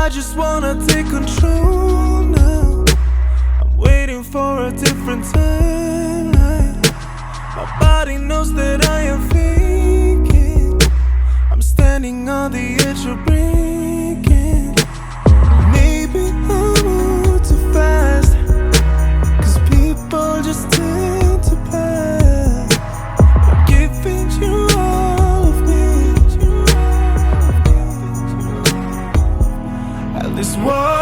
I just wanna take control now. I'm waiting for a different timeline. My body knows that I am faking. I'm standing on the edge of breaking. Maybe I move too fast, 'cause people just tend to pass. I'm giving you all of me. At least one.